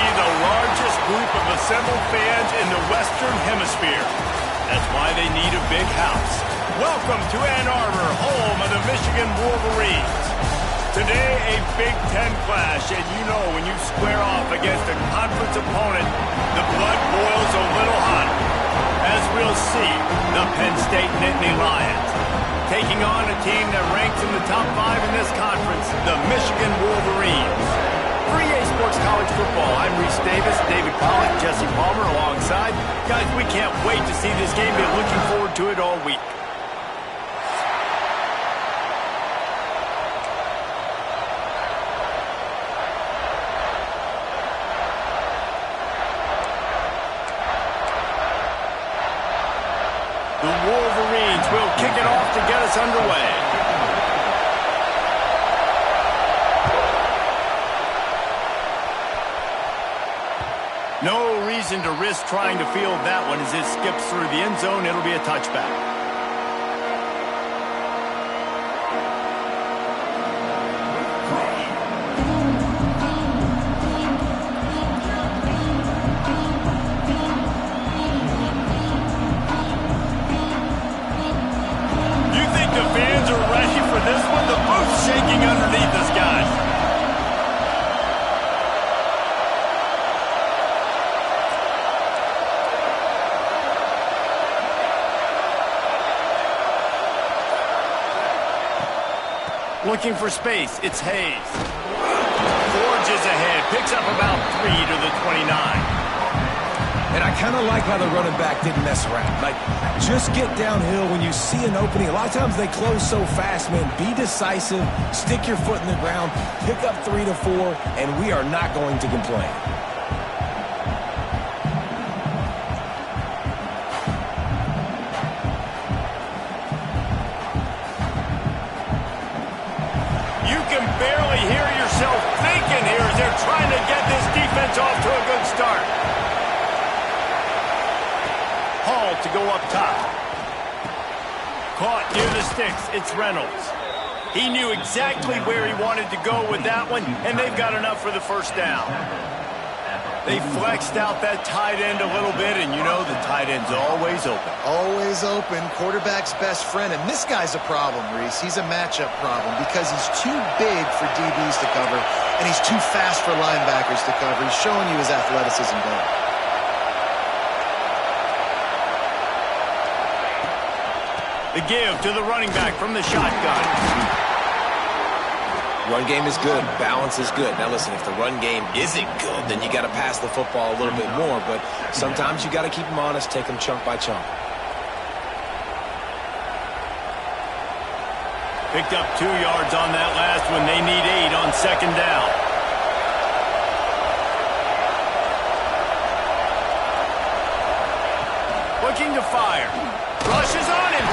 be the largest group of assembled fans in the Western Hemisphere. That's why they need a big house. Welcome to Ann Arbor, home of the Michigan Wolverines. Today, a Big Ten clash, and you know when you square off against a conference opponent, the blood boils a little hotter. As we'll see, the Penn State Nittany Lions taking on a team that ranks in the top 5 in this conference, the Michigan Wolverines. For EA Sports College Football, I'm Reese Davis, David Pollack, Jesse Palmer alongside. Guys, we can't wait to see this game. Been looking forward to it all week. The Wolverines will kick it off to get us underway. No reason to risk trying to field that one as it skips through the end zone. It'll be a touchback. Shaking underneath us, guys. Looking for space, it's Hayes. Forges ahead, picks up about 3 to the 29. And I kind of like how the running back didn't mess around. Like, just get downhill when you see an opening. A lot of times they close so fast, man. Be decisive, stick your foot in the ground, pick up 3 to 4, and we are not going to complain. You can barely hear yourself thinking here as they're trying to get this defense off to a good start. Hall to go up top. Caught near the sticks. It's Reynolds. He knew exactly where he wanted to go with that one, and they've got enough for the first down. They flexed out that tight end a little bit, and you know the tight end's always open. Always open. Quarterback's best friend, and this guy's a problem, Reese. He's a matchup problem because he's too big for DBs to cover, and he's too fast for linebackers to cover. He's showing you his athleticism there. The give to the running back from the shotgun. Run game is good. Balance is good. Now listen, if the run game isn't good, then you got to pass the football a little bit more. But sometimes you got to keep them honest, take them chunk by chunk. Picked up 2 yards on that last one. They need 8 on second down. Looking to fire. Rushes on him.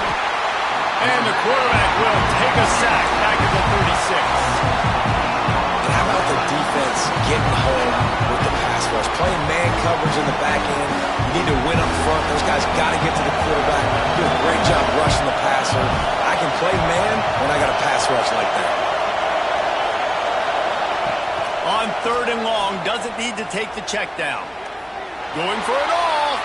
And the quarterback will take a sack back at the 36. And how about the defense getting home with the pass rush? Playing man coverage in the back end. You need to win up front. Those guys got to get to the quarterback. Do a great job rushing the passer. I can play man when I got a pass rush like that. On 3rd and long, doesn't need to take the check down. Going for it all.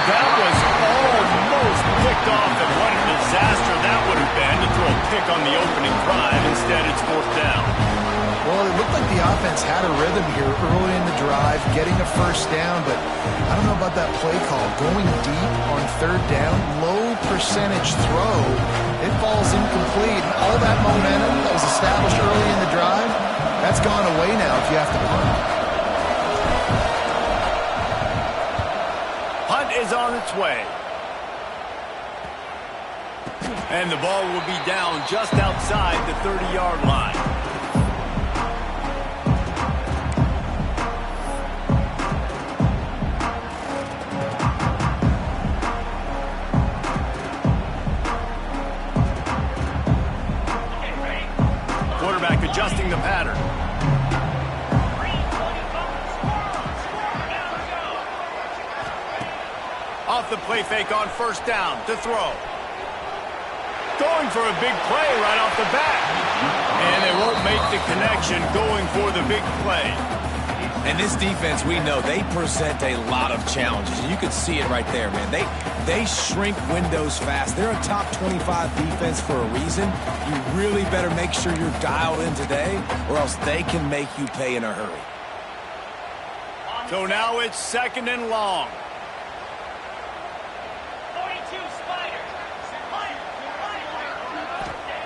That was almost picked off, and what a disaster that would have been to throw a pick on the opening drive. Instead, it's 4th down. Well, it looked like the offense had a rhythm here early in the drive, getting a first down, but I don't know about that play call. Going deep on 3rd down, low percentage throw, it falls incomplete. And all that momentum that was established early in the drive, that's gone away now if you have to punt. Is on its way. And the ball will be down just outside the 30-yard line. Quarterback adjusting the pattern. Off the play fake on 1st down to throw. Going for a big play right off the bat. And they won't make the connection going for the big play. And this defense, we know, they present a lot of challenges. And you can see it right there, man. They shrink windows fast. They're a top 25 defense for a reason. You really better make sure you're dialed in today, or else they can make you pay in a hurry. So now it's 2nd and long.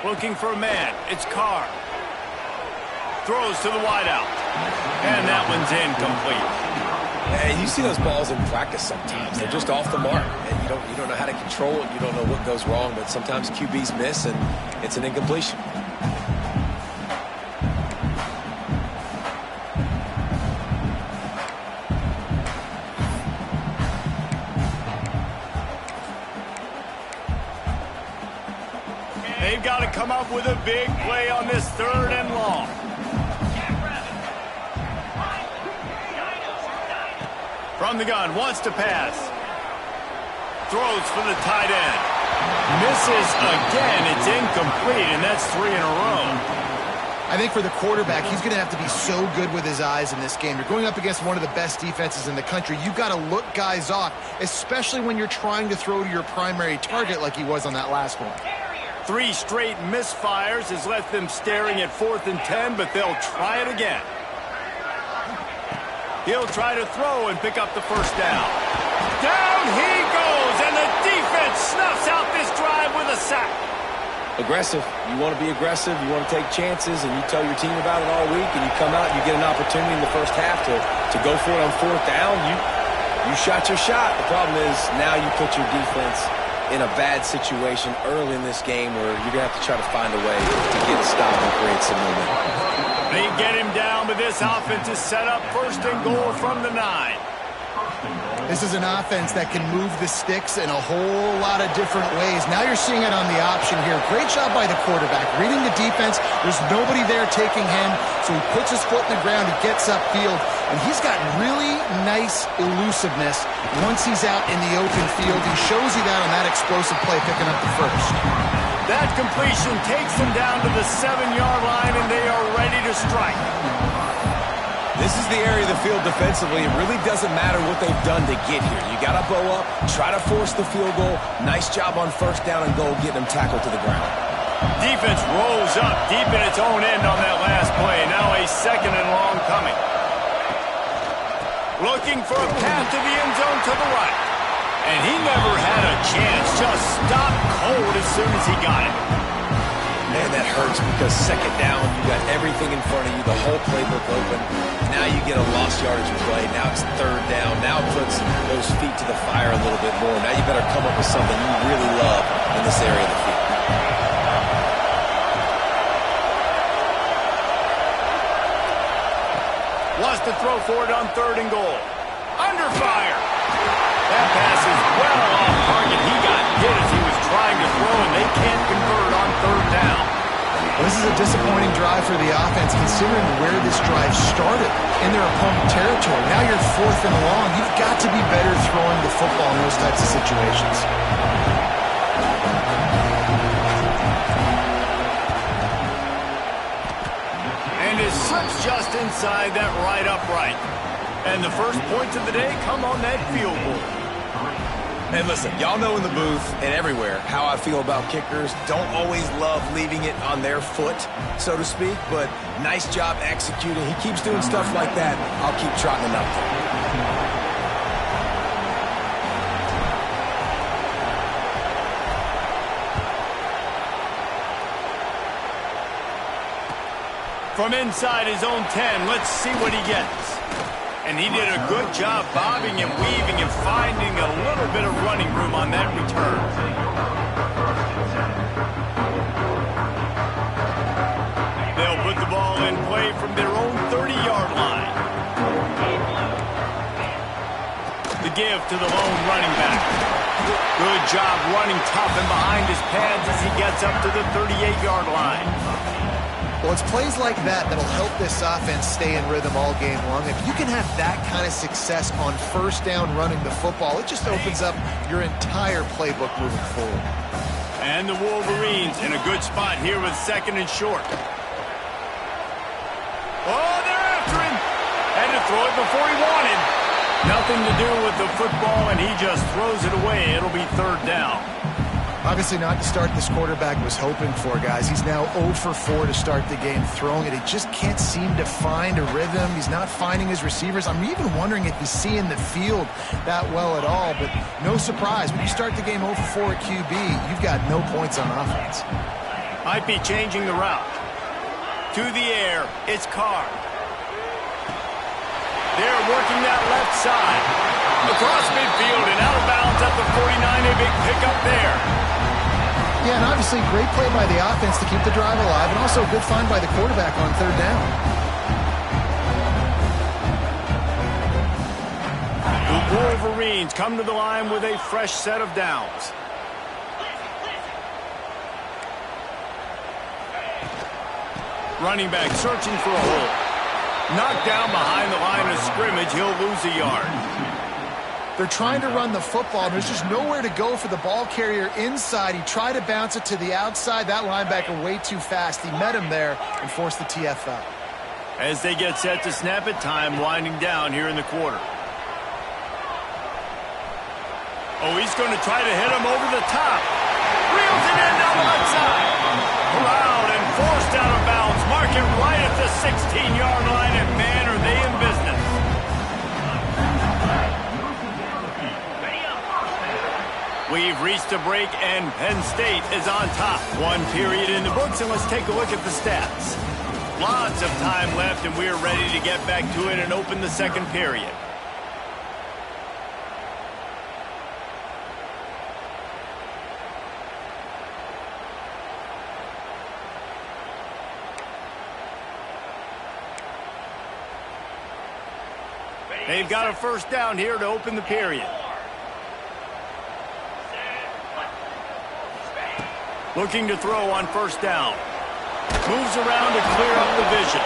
Looking for a man. It's Carr. Throws to the wideout. And that one's incomplete. Hey, you see those balls in practice sometimes. They're just off the mark. And you don't know how to control it. You don't know what goes wrong. But sometimes QBs miss, and it's an incompletion. They've got to come up with a big play on this 3rd and long. From the gun, wants to pass. Throws for the tight end. Misses again. It's incomplete, and that's 3 in a row. I think for the quarterback, he's going to have to be so good with his eyes in this game. You're going up against one of the best defenses in the country. You've got to look guys off, especially when you're trying to throw to your primary target like he was on that last one. 3 straight misfires has left them staring at 4th and 10, but they'll try it again. He'll try to throw and pick up the 1st down. Down he goes, and the defense snuffs out this drive with a sack. Aggressive. You want to be aggressive. You want to take chances, and you tell your team about it all week, and you come out and you get an opportunity in the first half to go for it on 4th down. You shot your shot. The problem is now you put your defense in a bad situation early in this game where you're going to have to try to find a way to get a stop and create some momentum. They get him down, but this offense is set up 1st and goal from the 9. This is an offense that can move the sticks in a whole lot of different ways. Now you're seeing it on the option here. Great job by the quarterback. Reading the defense, there's nobody there taking him, so he puts his foot in the ground, he gets upfield, and he's got really nice elusiveness once he's out in the open field. He shows you that on that explosive play, picking up the 1st. That completion takes them down to the 7-yard line, and they are ready to strike. This is the area of the field defensively. It really doesn't matter what they've done to get here. You got to bow up, try to force the field goal. Nice job on 1st down and goal, getting them tackled to the ground. Defense rolls up deep in its own end on that last play. Now a 2nd and long coming. Looking for a path to the end zone to the right. And he never had a chance. Just stopped cold as soon as he got it. Man, that hurts because 2nd down, you got everything in front of you, the whole playbook open. Now you get a lost yardage play. Now it's 3rd down. Now it puts those feet to the fire a little bit more. Now you better come up with something you really love in this area of the field. Wants to throw for it on 3rd and goal. Under fire. That pass is well off target. He got hit as he was trying to throw, and they can't convert on 3rd down. Well, this is a disappointing drive for the offense, considering where this drive started in their opponent territory. Now you're 4th and long. You've got to be better throwing the football in those types of situations. And it slips just inside that right upright. And the first points of the day come on that field goal. And listen, y'all know in the booth and everywhere how I feel about kickers. Don't always love leaving it on their foot, so to speak, but nice job executing. He keeps doing stuff like that. I'll keep trotting him out there. From inside his own 10, let's see what he gets. And he did a good job bobbing and weaving and finding a little bit of running room on that return. They'll put the ball in play from their own 30-yard line. The give to the lone running back. Good job running tough and behind his pads as he gets up to the 38-yard line. Well, it's plays like that that'll help this offense stay in rhythm all game long. If you can have that kind of success on 1st down running the football, it just opens up your entire playbook moving forward. And the Wolverines in a good spot here with 2nd and short. Oh, they're after him. And to throw it before he wanted. Nothing to do with the football, and he just throws it away. It'll be third down. Obviously not the start this quarterback was hoping for, guys. He's now 0 for 4 to start the game throwing it. He just can't seem to find a rhythm. He's not finding his receivers. I'm even wondering if he's seeing the field that well at all, but no surprise. When you start the game 0 for 4 at QB, you've got no points on offense. Might be changing the route. To the air, it's Carr. They're working that left side. Across midfield and out of bounds at the 49. A big pickup there. Yeah, and obviously great play by the offense to keep the drive alive, and also a good find by the quarterback on third down. The Wolverines come to the line with a fresh set of downs. Running back searching for a hole. Knocked down behind the line of scrimmage. He'll lose a yard. They're trying to run the football. There's just nowhere to go for the ball carrier inside. He tried to bounce it to the outside. That linebacker way too fast. He met him there and forced the TFL. As they get set to snap it, time winding down here in the quarter. Oh, he's going to try to hit him over the top. Reels it in down the left side. Corralled and forced out of bounds. Mark it right at the 16-yard line, and man, are they in business. We've reached a break, and Penn State is on top. One period in the books, and let's take a look at the stats. Lots of time left, and we're ready to get back to it and open the second period. They've got a first down here to open the period. Looking to throw on first down. Moves around to clear up the vision.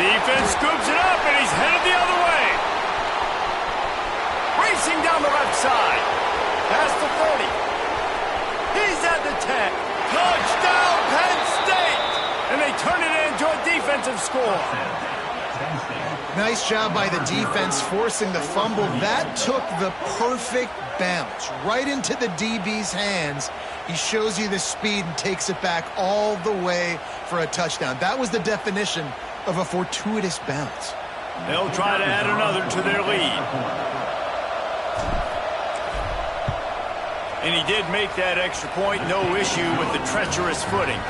Defense scoops it up, and he's headed the other way. Racing down the left side. Past the 30. He's at the 10. Touchdown, Penn State! And they turn it into a defensive score. Nice job by the defense forcing the fumble. That took the perfect bounce right into the DB's hands. He shows you the speed and takes it back all the way for a touchdown. That was the definition of a fortuitous bounce. They'll try to add another to their lead. And he did make that extra point. No issue with the treacherous footing.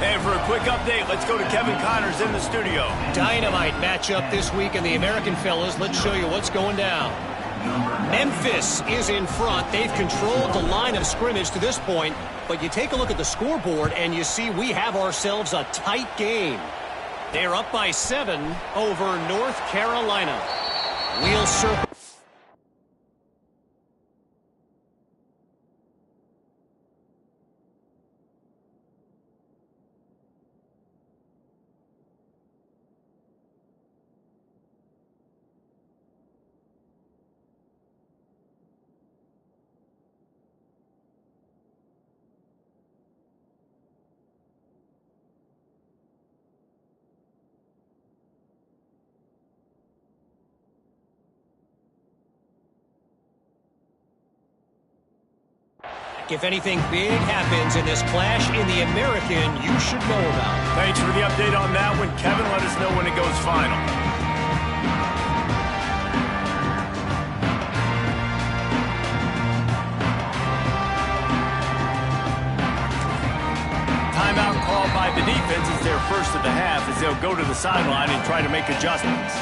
And for a quick update, let's go to Kevin Connors in the studio. Dynamite matchup this week in the American, fellas. Let's show you what's going down. Memphis is in front. They've controlled the line of scrimmage to this point, but you take a look at the scoreboard and you see we have ourselves a tight game. They're up by 7 over North Carolina. We'll circle. If anything big happens in this clash in the American, you should know about. Thanks for the update on that one, Kevin. Let us know when it goes final. Timeout called by the defense is their first of the half as they'll go to the sideline and try to make adjustments.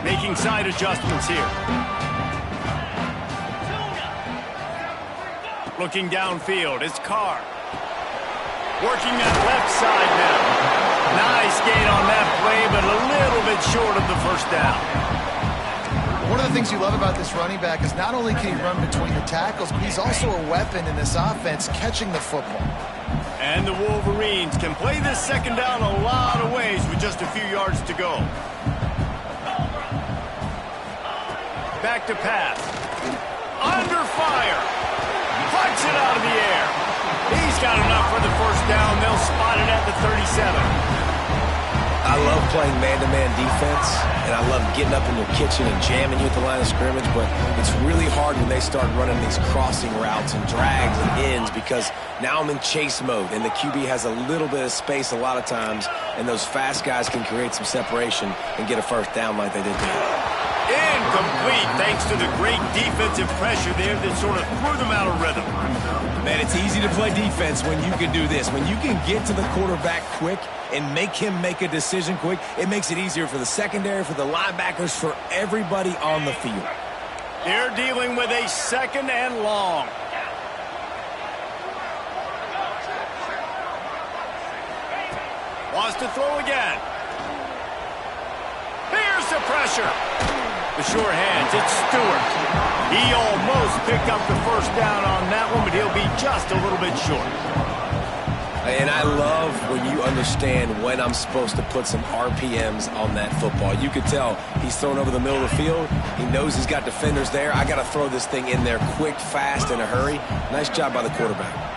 Making side adjustments here. Looking downfield, it's Carr. Working that left side now. Nice gain on that play, but a little bit short of the first down. One of the things you love about this running back is not only can he run between the tackles, but he's also a weapon in this offense, catching the football. And the Wolverines can play this second down a lot of ways with just a few yards to go. Back to pass. Under fire. He's got enough for the first down. They'll spot it at the 37. I love playing man-to-man defense, and I love getting up in your kitchen and jamming you at the line of scrimmage, but it's really hard when they start running these crossing routes and drags and ends because now I'm in chase mode, and the QB has a little bit of space a lot of times, and those fast guys can create some separation and get a first down like they did there. Incomplete, thanks to the great defensive pressure there that sort of threw them out of rhythm. Man, it's easy to play defense when you can do this. When you can get to the quarterback quick and make him make a decision quick, it makes it easier for the secondary, for the linebackers, for everybody on the field. They're dealing with a 2nd and long. Wants to throw again. Here's the pressure. The sure hands, it's Stewart. He almost picked up the first down on that one, but he'll be just a little bit short. And I love when you understand when I'm supposed to put some RPMs on that football. You could tell he's thrown over the middle of the field. He knows he's got defenders there. I got to throw this thing in there quick, fast, in a hurry. Nice job by the quarterback.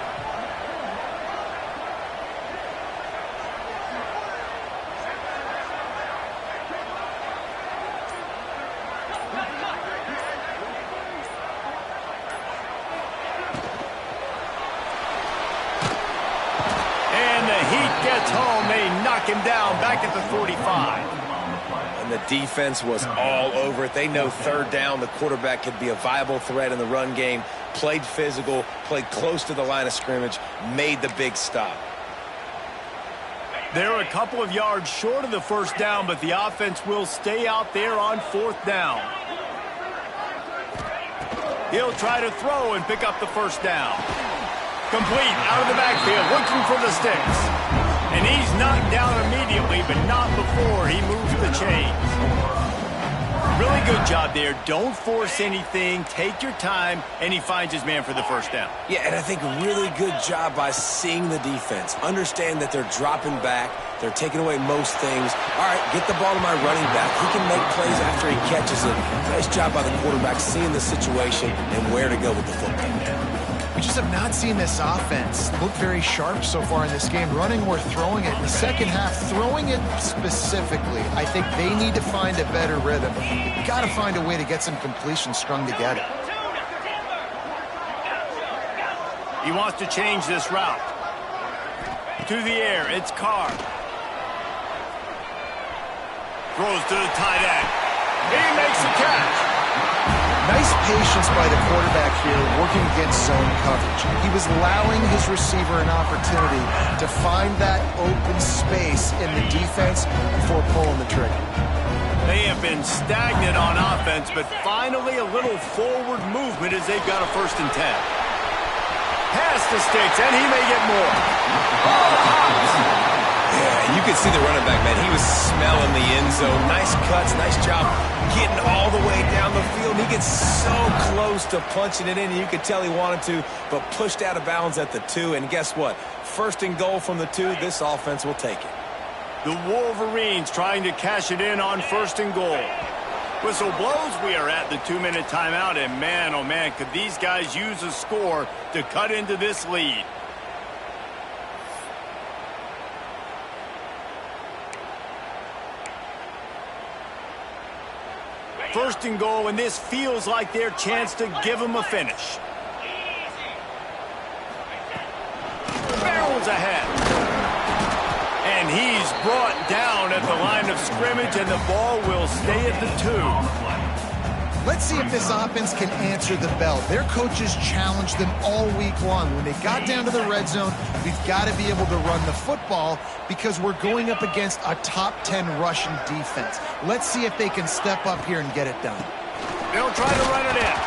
Him down back at the 45. And the defense was all over it. They know 3rd down, the quarterback could be a viable threat in the run game. Played physical, played close to the line of scrimmage, made the big stop. They're a couple of yards short of the first down, but the offense will stay out there on 4th down. He'll try to throw and pick up the first down. Complete out of the backfield, looking for the sticks. And he's knocked down immediately, but not before he moves the chains. Really good job there. Don't force anything. Take your time, and he finds his man for the first down. Yeah, and I think a really good job by seeing the defense. Understand that they're dropping back. They're taking away most things. All right, get the ball to my running back. He can make plays after he catches it. Nice job by the quarterback seeing the situation and where to go with the football. We just have not seen this offense look very sharp so far in this game, running or throwing it. In the second half, throwing it specifically, I think they need to find a better rhythm. You've got to find a way to get some completions strung together. He wants to change this route. To the air, it's Carr. Throws to the tight end. He makes the catch. Nice patience by the quarterback here working against zone coverage. He was allowing his receiver an opportunity to find that open space in the defense before pulling the trigger. They have been stagnant on offense, but finally a little forward movement as they've got a 1st and 10. Pass the sticks, and he may get more. Yeah, you could see the running back, man. He was smelling the end zone. Nice cuts, nice job getting all the way down the field. He gets so close to punching it in, and you could tell he wanted to, but pushed out of bounds at the 2. And guess what? 1st and goal from the 2. This offense will take it. The Wolverines trying to cash it in on 1st and goal. Whistle blows. We are at the 2-minute timeout, and man, oh man, could these guys use a score to cut into this lead. First and goal, and this feels like their chance to give them a finish. Barrels ahead. And he's brought down at the line of scrimmage, and the ball will stay at the 2. Let's see if this offense can answer the bell. Their coaches challenged them all week long. When they got down to the red zone, we've got to be able to run the football because we're going up against a top 10 Russian defense. Let's see if they can step up here and get it done. They'll try to run it in.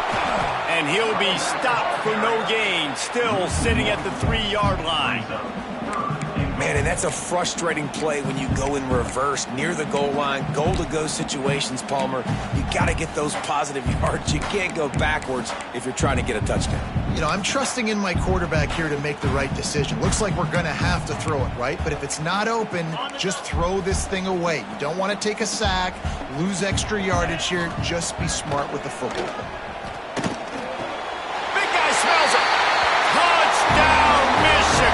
And he'll be stopped for no gain, still sitting at the 3-yard line. Man, and that's a frustrating play when you go in reverse near the goal line, goal-to-go situations, Palmer. You got to get those positive yards. You can't go backwards if you're trying to get a touchdown. You know, I'm trusting in my quarterback here to make the right decision. Looks like we're going to have to throw it, right? But if it's not open, just throw this thing away. You don't want to take a sack, lose extra yardage here. Just be smart with the football. Big guy smells it. Touchdown, Michigan.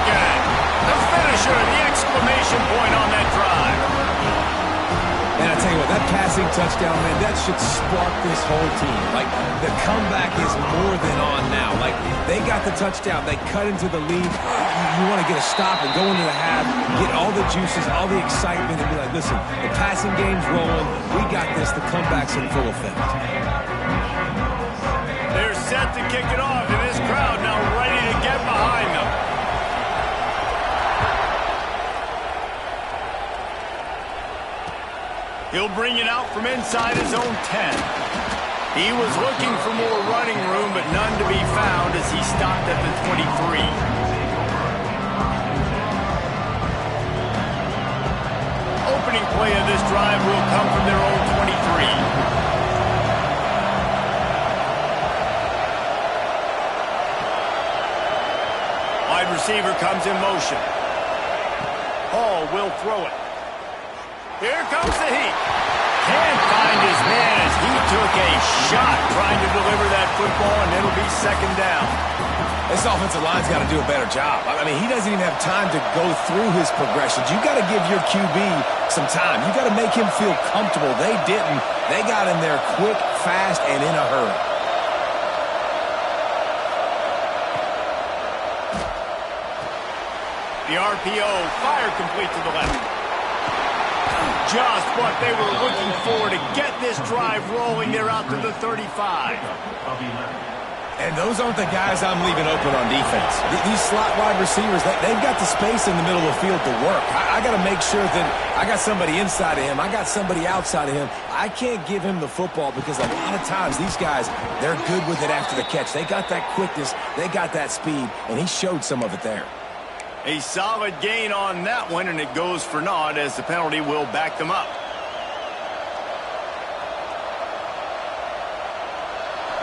That passing touchdown, man, that should spark this whole team. Like, the comeback is more than on now. Like, they got the touchdown. They cut into the lead. You want to get a stop and go into the half, get all the juices, all the excitement, and be like, listen, the passing game's rolling. We got this. The comeback's in full effect. They're set to kick it off, and this crowd now ready to get behind them. He'll bring it out from inside his own 10. He was looking for more running room, but none to be found as he stopped at the 23. Opening play of this drive will come from their own 23. Wide receiver comes in motion. Hall will throw it. Here comes the heat. Can't find his man as he took a shot trying to deliver that football, and it'll be second down. This offensive line's got to do a better job. I mean, he doesn't even have time to go through his progressions. You got to give your QB some time. You got to make him feel comfortable. They didn't. They got in there quick, fast, and in a hurry. The RPO, fire complete to the left. Just what they were looking for to get this drive rolling. They're out to the 35. And those aren't the guys I'm leaving open on defense. These slot wide receivers, they've got the space in the middle of the field to work. I got to make sure that I got somebody inside of him. I got somebody outside of him. I can't give him the football because a lot of times these guys, they're good with it after the catch. They got that quickness. They got that speed, and he showed some of it there. A solid gain on that one, and it goes for naught as the penalty will back them up.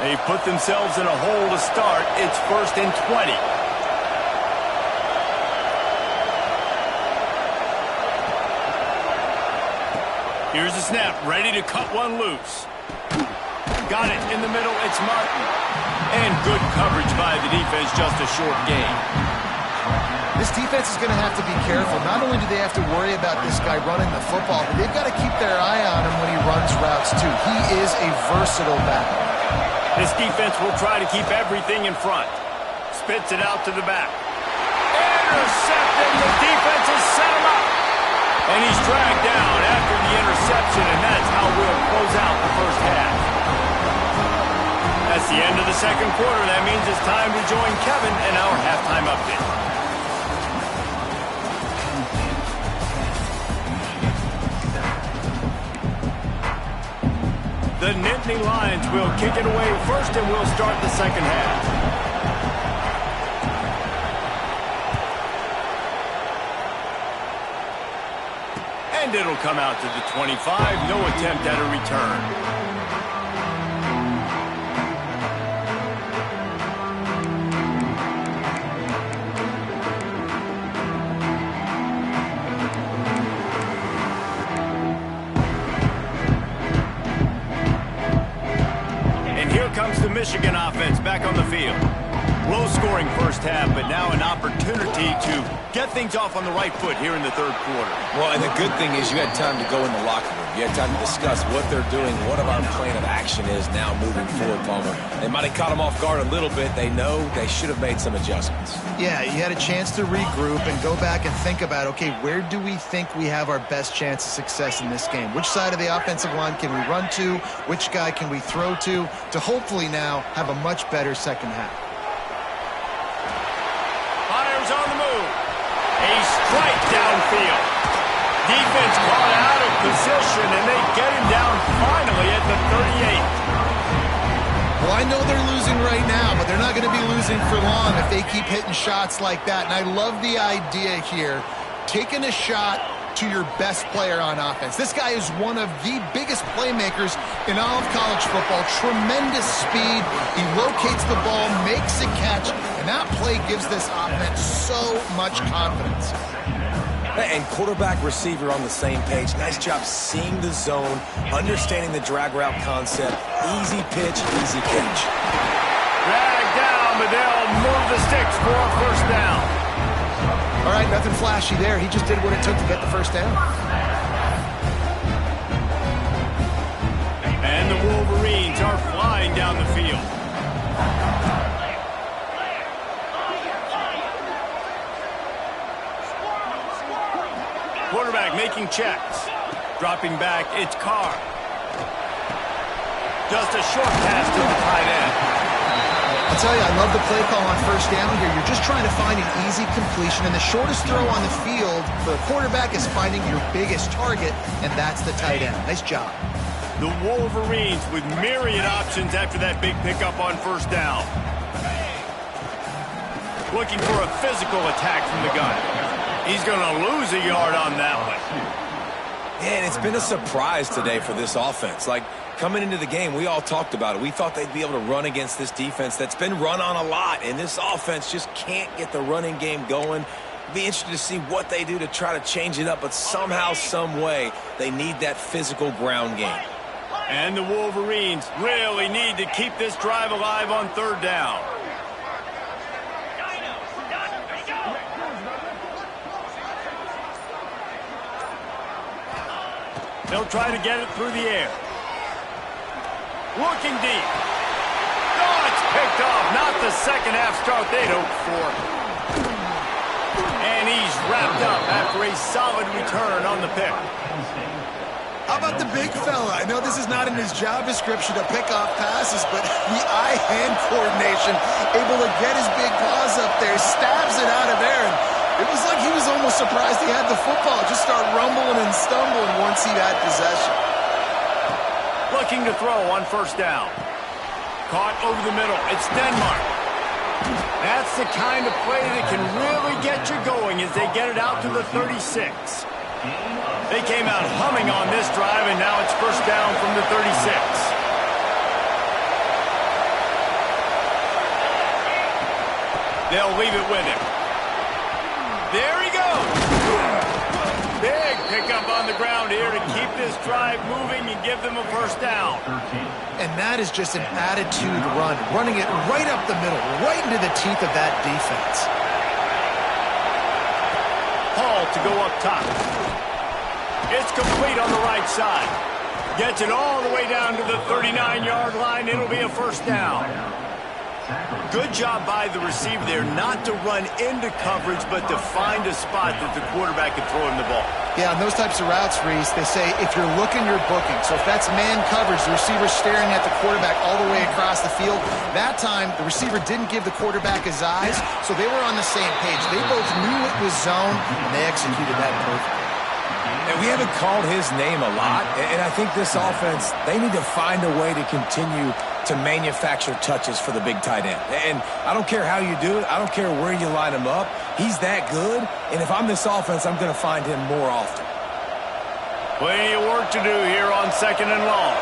They put themselves in a hole to start. It's 1st and 20. Here's the snap, ready to cut one loose. Got it in the middle, it's Martin. And good coverage by the defense, just a short gain. This defense is going to have to be careful. Not only do they have to worry about this guy running the football, but they've got to keep their eye on him when he runs routes, too. He is a versatile back. This defense will try to keep everything in front. Spits it out to the back. Intercepted. The defense has set him up. And he's dragged down after the interception, and that's how we'll close out the first half. That's the end of the second quarter. That means it's time to join Kevin in our halftime update. The Nittany Lions will kick it away first, and we'll start the second half. And it'll come out to the 25. No attempt at a return. Comes the Michigan offense back on the field. Low-scoring first half, but now an opportunity to get things off on the right foot here in the third quarter. Well, and the good thing is you had time to go in the locker room. You had time to discuss what they're doing, what our plan of action is now moving forward, Palmer. They might have caught them off guard a little bit. They know they should have made some adjustments. Yeah, you had a chance to regroup and go back and think about, okay, where do we think we have our best chance of success in this game? Which side of the offensive line can we run to? Which guy can we throw to hopefully now have a much better second half? Fires on the move. A strike downfield. Defense caught out of position, and they get him down finally at the 38. Well, I know they're losing right now, but they're not going to be losing for long if they keep hitting shots like that. And I love the idea here, taking a shot to your best player on offense. This guy is one of the biggest playmakers in all of college football. Tremendous speed. He locates the ball, makes a catch, and that play gives this offense so much confidence. And quarterback, receiver on the same page. Nice job seeing the zone, understanding the drag route concept. Easy pitch, easy catch. Drag down, but they'll move the sticks for a first down. All right, nothing flashy there. He just did what it took to get the first down. And the Wolverines are flying down the field. Quarterback making checks. Dropping back, it's Carr. Just a short pass to the tight end. I'll tell you, I love the play call on first down here. You're just trying to find an easy completion, and the shortest throw on the field for the quarterback is finding your biggest target, and that's the tight end. Nice job. The Wolverines with myriad options after that big pickup on first down. Looking for a physical attack from the gun. He's going to lose a yard on that one. And it's been a surprise today for this offense. Like, coming into the game, we all talked about it. We thought they'd be able to run against this defense that's been run on a lot, and this offense just can't get the running game going. Be interested to see what they do to try to change it up, but somehow, some way, they need that physical ground game. And the Wolverines really need to keep this drive alive on third down. They'll try to get it through the air. Looking deep. Oh, it's picked off. Not the second half start they'd hoped for. And he's wrapped up after a solid return on the pick. How about the big fella? I know this is not in his job description to pick off passes, but the eye-hand coordination, able to get his big paws up there, stabs it out of there, and it was like he was almost surprised he had the football. Just start rumbling and stumbling once he had possession. Looking to throw on first down. Caught over the middle. It's Denmark. That's the kind of play that can really get you going as they get it out to the 36. They came out humming on this drive, and now it's first down from the 36. They'll leave it with him. There he goes. Big pickup on the ground here to keep this drive moving and give them a first down. And that is just an attitude run, running it right up the middle, right into the teeth of that defense. Hall to go up top. It's complete on the right side. Gets it all the way down to the 39-yard line. It'll be a first down. Good job by the receiver there not to run into coverage, but to find a spot that the quarterback can throw him the ball. Yeah, on those types of routes, Reese, they say if you're looking, you're booking. So if that's man coverage, the receiver's staring at the quarterback all the way across the field. That time, the receiver didn't give the quarterback his eyes, so they were on the same page. They both knew it was zone, and they executed that perfectly. And we haven't called his name a lot, and I think this offense, they need to find a way to continue to manufacture touches for the big tight end. And I don't care how you do it. I don't care where you line him up. He's that good, and if I'm this offense, I'm going to find him more often. Plenty of work to do here on second and long.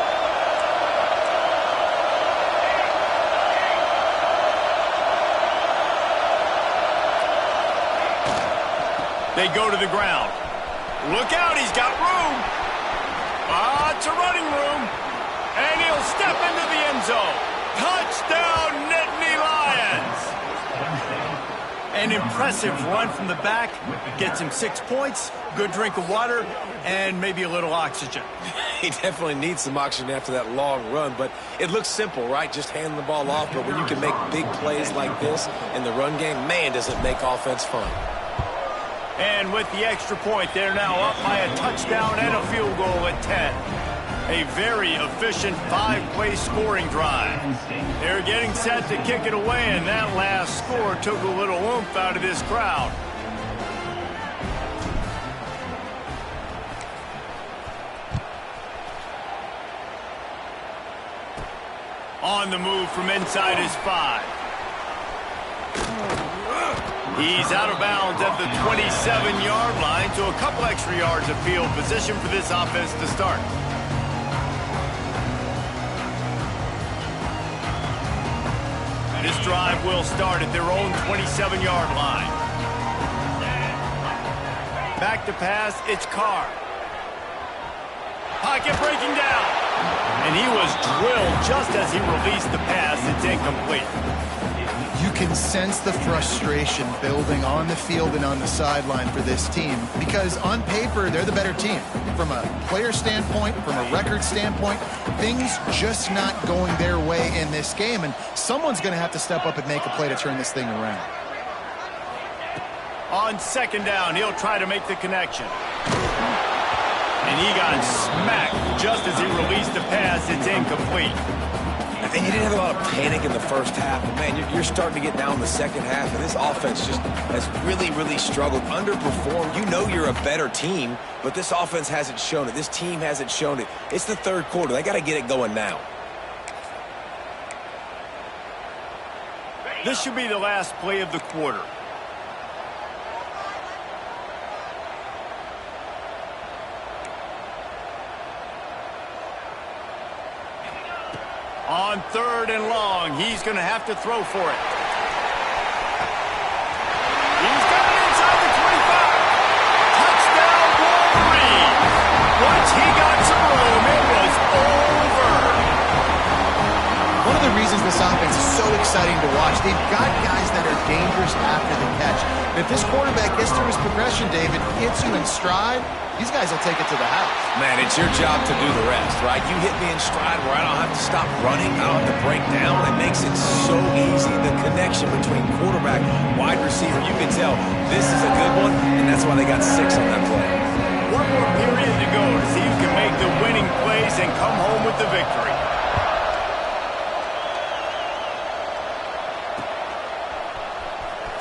They go to the ground. Look out, he's got room. It's a running room. And he'll step into the end zone. Touchdown, Nittany Lions. An impressive run from the back. Gets him 6 points, good drink of water, and maybe a little oxygen. He definitely needs some oxygen after that long run, but it looks simple, right? Just hand the ball off, but when you can make big plays like this in the run game, man, does it make offense fun. And with the extra point, they're now up by a touchdown and a field goal at 10. A very efficient 5-play scoring drive. They're getting set to kick it away, and that last score took a little oomph out of this crowd. On the move from inside his 5. He's out of bounds at the 27-yard line, so a couple extra yards of field position for this offense to start. This drive will start at their own 27-yard line. Back to pass, it's Carr. Pocket breaking down. And he was drilled just as he released the pass. It's incomplete. You can sense the frustration building on the field and on the sideline for this team because on paper, they're the better team. From a player standpoint, from a record standpoint, things just not going their way in this game, and someone's going to have to step up and make a play to turn this thing around. On second down, he'll try to make the connection. And he got smacked just as he released the pass. It's incomplete. And you didn't have a lot of panic in the first half, but man, you're starting to get down in the second half, and this offense just has really, really struggled, underperformed. You know you're a better team, but this offense hasn't shown it. This team hasn't shown it. It's the third quarter. They got to get it going now. This should be the last play of the quarter. On third and long, he's going to have to throw for it. He's got it inside the 25. Touchdown, Wolverine. Once he got some room, it was over. One of the reasons this offense is so exciting to watch, they've got guys that are dangerous after the catch. And if this quarterback gets through his progression, David, hits you in stride, these guys will take it to the house. Man, it's your job to do the rest, right? You hit me in stride where I don't have to stop running. I don't have to break down. It makes it so easy. The connection between quarterback, wide receiver, you can tell this is a good one, and that's why they got 6 on that play. One more period to go to see who can make the winning plays and come home with the victory.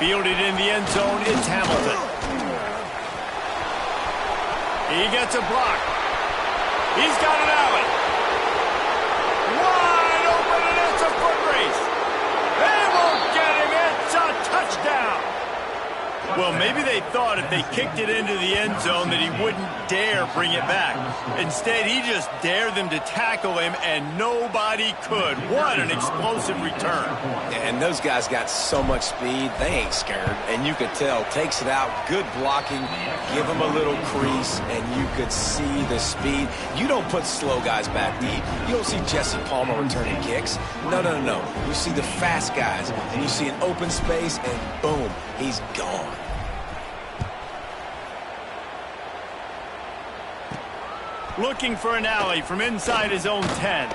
Fielded in the end zone, it's Hamilton. He gets a block. He's got an alley. Wide open, and it's a foot race. They won't get him. It's a touchdown. Well, maybe they thought if they kicked it into the end zone that he wouldn't dare bring it back. Instead, he just dared them to tackle him, and nobody could. What an explosive return. And those guys got so much speed, they ain't scared. And you could tell, takes it out, good blocking, give him a little crease, and you could see the speed. You don't put slow guys back deep. You don't see Jesse Palmer returning kicks. No, no, no, no. You see the fast guys, and you see an open space, and boom, he's gone. Looking for an alley from inside his own 10.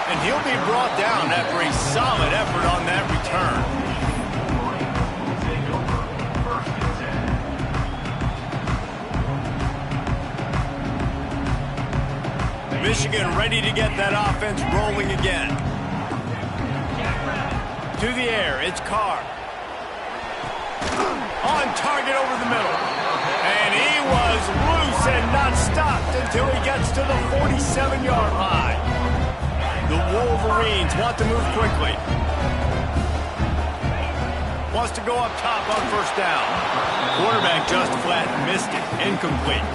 And he'll be brought down after a solid effort on that return. Michigan ready to get that offense rolling again. To the air, it's Carr. On target over the middle. And he was loose and not stopped until he gets to the 47-yard line. The Wolverines want to move quickly. Wants to go up top on first down. Quarterback just flat missed it. Incomplete.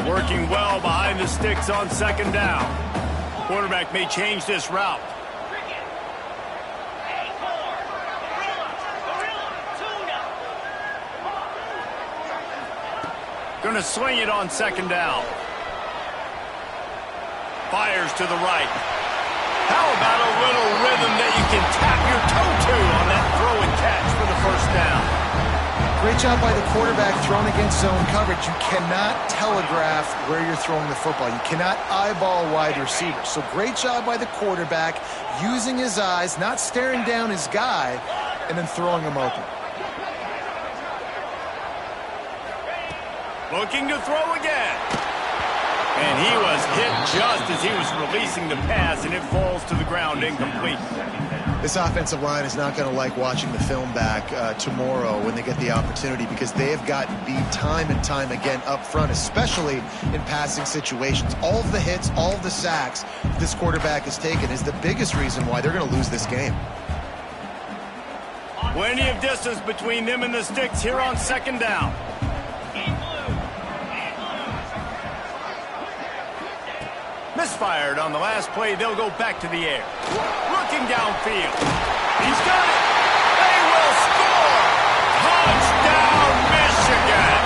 Working well behind the sticks on second down. Quarterback may change this route. Going to swing it on second down. Fires to the right. How about a little rhythm that you can tap your toe to on that throw and catch for the first down? Great job by the quarterback thrown against zone coverage. You cannot telegraph where you're throwing the football. You cannot eyeball wide receivers. So great job by the quarterback using his eyes, not staring down his guy, and then throwing him open. Looking to throw again. And he was hit just as he was releasing the pass, and it falls to the ground incomplete. This offensive line is not going to like watching the film back tomorrow when they get the opportunity because they have gotten beat time and time again up front, especially in passing situations. All of the hits, all of the sacks this quarterback has taken is the biggest reason why they're going to lose this game. Plenty of distance between them and the sticks here on second down. Misfired on the last play. They'll go back to the air. Looking downfield. He's got it. They will score. Touchdown, Michigan.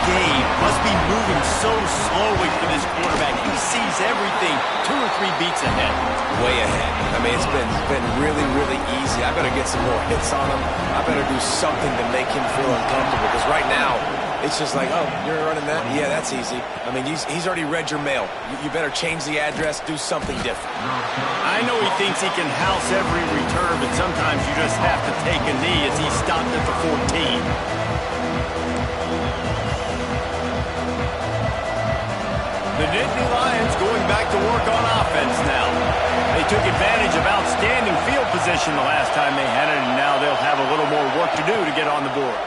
game must be moving so slowly for this quarterback. He sees everything 2 or 3 beats ahead. Way ahead. I mean, it's been really, really easy. I better get some more hits on him. I better do something to make him feel uncomfortable, because right now, it's just like, oh, you're running that? Yeah, that's easy. I mean, he's already read your mail. You better change the address, do something different. I know he thinks he can house every return, but sometimes you just have to take a knee as he stopped at the 14. The Nittany Lions going back to work on offense now. They took advantage of outstanding field position the last time they had it, and now they'll have a little more work to do to get on the board.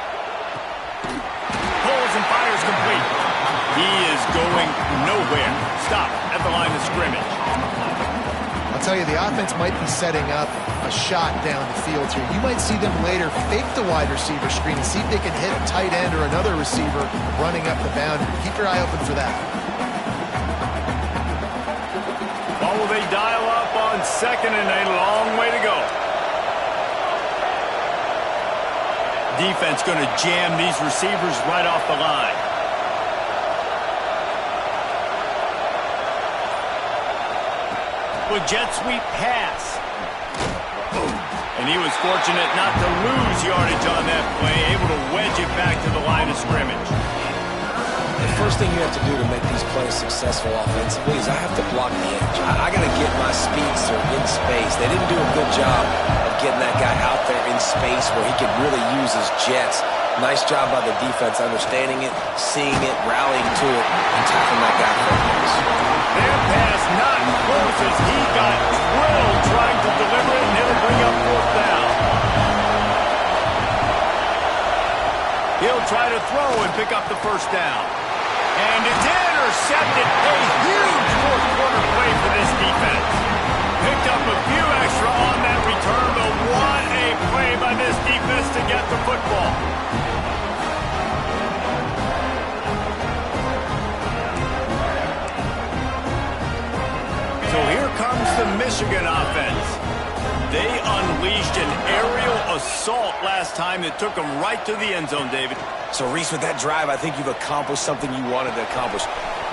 Pulls and fires complete. He is going nowhere. Stop at the line of scrimmage. I'll tell you, the offense might be setting up a shot down the field here. You might see them later fake the wide receiver screen and see if they can hit a tight end or another receiver running up the boundary. Keep your eye open for that. What will they dial up on second and a long way to go? Defense going to jam these receivers right off the line. With jet sweep pass. And he was fortunate not to lose yardage on that play, able to wedge it back to the line of scrimmage. The first thing you have to do to make these plays successful offensively is I have to block the edge. I got to get my speedster in space. They didn't do a good job of getting that guy out there in space where he could really use his jets. Nice job by the defense understanding it, seeing it, rallying to it, and tackling that guy for a pass. Their pass not close as he got drilled trying to deliver it, and it'll bring up 4th down. He'll try to throw and pick up the 1st down. And it's intercepted. A huge 4th quarter play for this defense. Picked up a few extra on that return, but what a play by this defense to get the football. So here comes the Michigan offense. They unleashed an aerial assault last time that took them right to the end zone, David. So, Reese, with that drive, I think you've accomplished something you wanted to accomplish.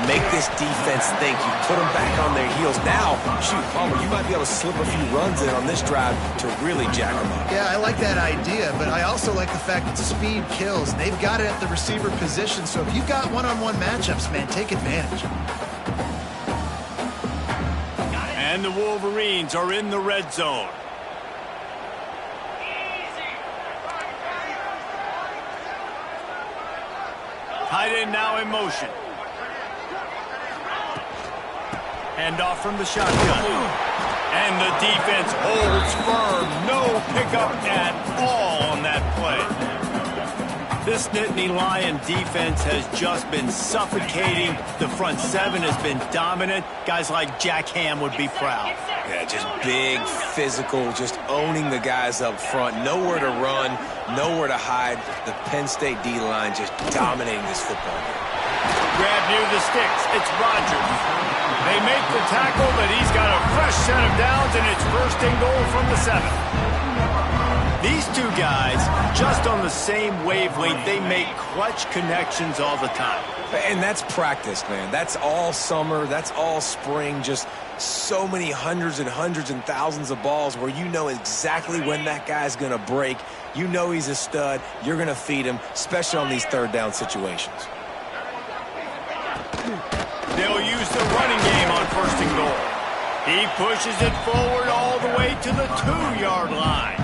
Make this defense think. You put them back on their heels. Now, shoot, Palmer, you might be able to slip a few runs in on this drive to really jack them up. Yeah, I like that idea, but I also like the fact that speed kills. They've got it at the receiver position, so if you've got one-on-one matchups, man, take advantage. And the Wolverines are in the red zone. Tight end now in motion. Hand off from the shotgun. And the defense holds firm. No pickup at all on that play. This Nittany Lion defense has just been suffocating. The front 7 has been dominant. Guys like Jack Ham would be proud. Yeah, just big, physical, just owning the guys up front. Nowhere to run, nowhere to hide. The Penn State D-line just dominating this football game. Grab near the sticks. It's Rodgers. They make the tackle, but he's got a fresh set of downs, and it's 1st and goal from the 7. These two guys, just on the same wavelength, they make clutch connections all the time. And that's practice, man. That's all summer. That's all spring. Just so many hundreds and thousands of balls where you know exactly when that guy's going to break. You know he's a stud. You're going to feed him, especially on these 3rd down situations. They'll use the running game on 1st and goal. He pushes it forward all the way to the 2-yard line.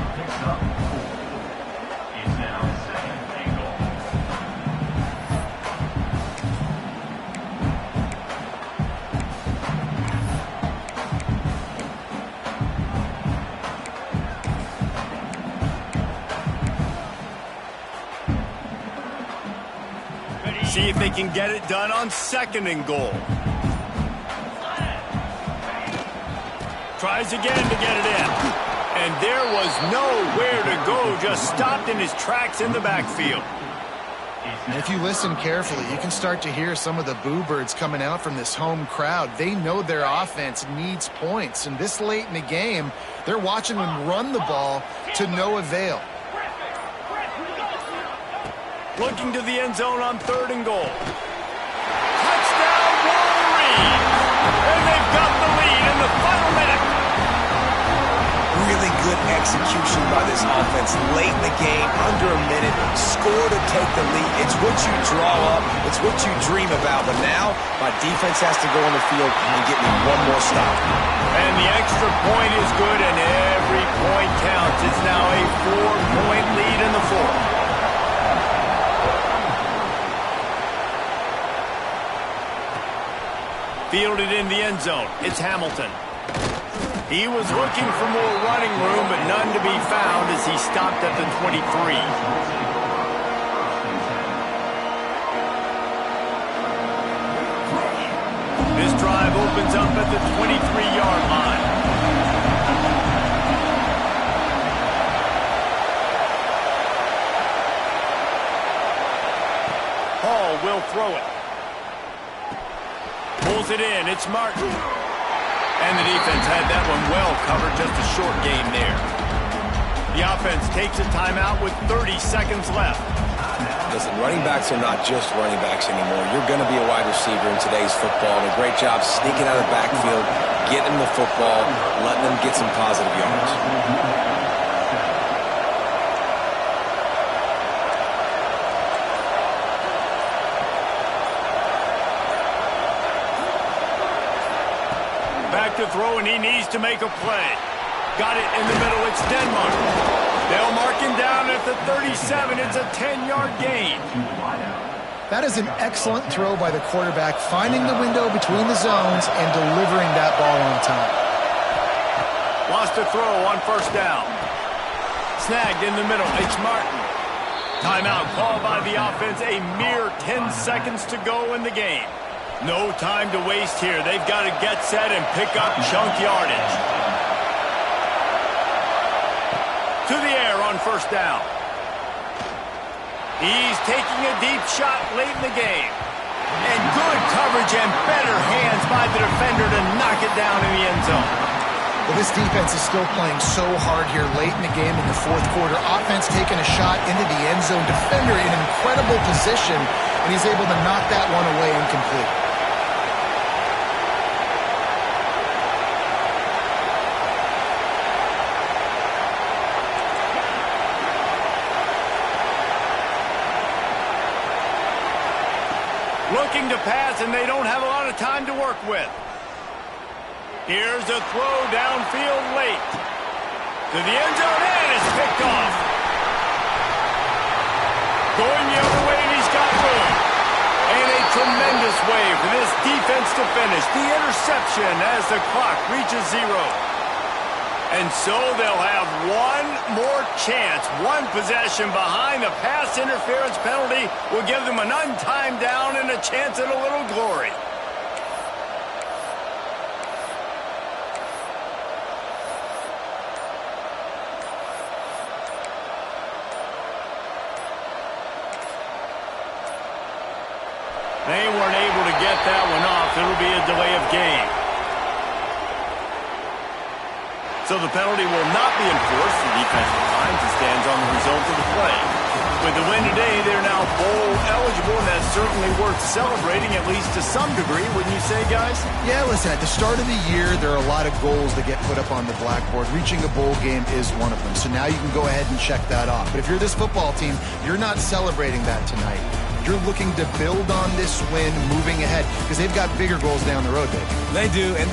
See if they can get it done on 2nd and goal. Tries again to get it in. And there was nowhere to go, just stopped in his tracks in the backfield. And if you listen carefully, you can start to hear some of the boo birds coming out from this home crowd. They know their offense needs points. And this late in the game, they're watching them run the ball to no avail. Looking to the end zone on 3rd and goal. Touchdown, Wolverines! And they've got the lead in the final minute. Really good execution by this offense late in the game, under a minute, score to take the lead. It's what you draw up, it's what you dream about, but now my defense has to go on the field and get me one more stop. And the extra point is good, and every point counts. It's now a 4-point lead in the 4th. Fielded in the end zone, it's Hamilton. He was looking for more running room, but none to be found as he stopped at the 23. This drive opens up at the 23-yard line. Hall will throw it. Pulls it in, it's Martin. And the defense had that one well covered, just a short game there. The offense takes a timeout with 30 seconds left. Listen, running backs are not just running backs anymore. You're going to be a wide receiver in today's football. And a great job sneaking out of the backfield, getting them the football, letting them get some positive yards. To throw, and he needs to make a play. Got it in the middle. It's Denmark. They'll mark him down at the 37. It's a 10-yard gain. That is an excellent throw by the quarterback, finding the window between the zones and delivering that ball on time. Lost a throw on 1st down. Snagged in the middle. It's Martin. Timeout called by the offense. A mere 10 seconds to go in the game. No time to waste here. They've got to get set and pick up chunk yardage. To the air on 1st down. He's taking a deep shot late in the game. And good coverage and better hands by the defender to knock it down in the end zone. Well, this defense is still playing so hard here late in the game in the 4th quarter. Offense taking a shot into the end zone. Defender in an incredible position, and he's able to knock that one away incomplete. Looking to pass, and they don't have a lot of time to work with. Here's a throw downfield late. To the end zone, and it's picked off. Going the other way, and he's got room. And a tremendous way for this defense to finish. The interception as the clock reaches 0. And so they'll have one more chance. One possession behind. The pass interference penalty will give them an untimed down and a chance at a little glory. They weren't able to get that one off. It'll be a delay of game. So the penalty will not be enforced. The defense declines and stands on the result of the play. With the win today, they're now bowl eligible, and that's certainly worth celebrating, at least to some degree, wouldn't you say, guys? Yeah, listen, at the start of the year, there are a lot of goals that get put up on the blackboard. Reaching a bowl game is one of them. So now you can go ahead and check that off. But if you're this football team, you're not celebrating that tonight. You're looking to build on this win moving ahead because they've got bigger goals down the road, baby. They do, and